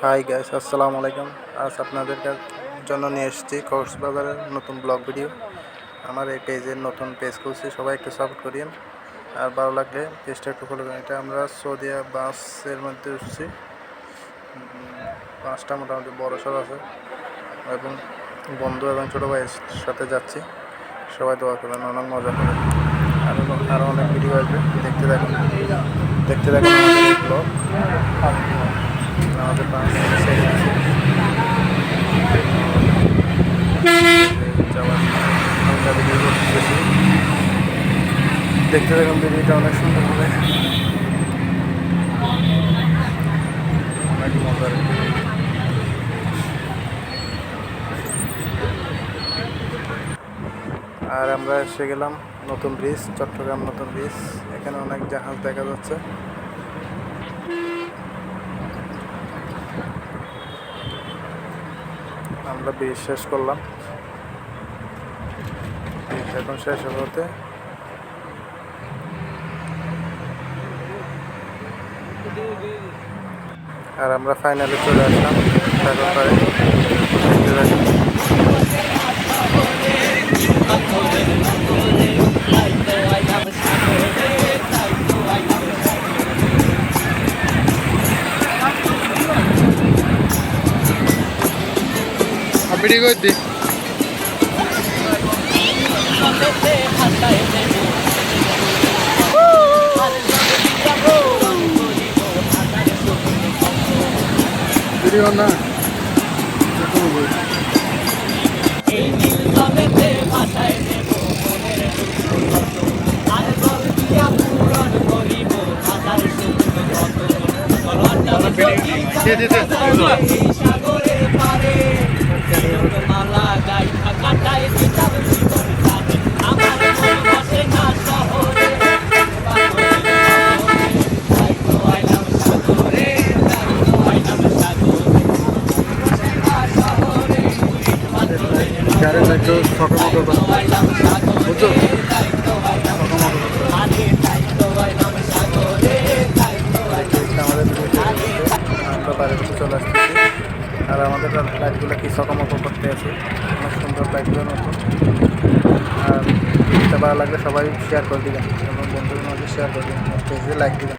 Hi guys, আসসালামু আলাইকুম। আজ আপনাদের জন্য নিয়ে এসেছি কক্সবাজারের নতুন ব্লগ ভিডিও। আমার এই পেজের নতুন পেজ খুলছি, সবাই একটু সাপোর্ট করিয়েন। আর ভালো লাগলে পেজটা একটু ফলো করেন। এটা আমরা সৌদিয়া বাসের মধ্যে উঠছি। বাসটা মোটামুটি বড় সড় আছে এবং বন্ধু এবং ছোটো ভাইয়ের সাথে যাচ্ছি। সবাই দোয়া করবেন, অনেক মজা হবে। আরও অনেক ভিডিও আসবে, দেখতে থাকুন আমাদের এই ব্লগ। আমাদের দেখতে থাকুন, ভিডিওটা অনেক সুন্দর হবে, অনেক মজার। আর আমরা এসে গেলাম নতুন ব্রিজ, চট্টগ্রাম নতুন ব্রিজ। এখানে অনেক জাহাজ দেখা যাচ্ছে। আমরা ব্রিজ শেষ করলাম, এখন শেষ হতে আর আমরা ফাইনালি চলে আসলাম সাগরপাড়ে। ভিডিও করতে ভিডিও না একটু সকাল মতো বুঝছো, আমরা বাড়িতে চলে আসতেছি। আর আমাদের লাইটগুলো কি সকামক করতে আছে, অনেক সুন্দর লাইটগুলো নতুন। আর ভিডিওটা ভালো লাগলে সবাই শেয়ার করে দিবেন এবং বন্ধুদের মধ্যে শেয়ার করে দিবেন, পেজে লাইক দিবেন।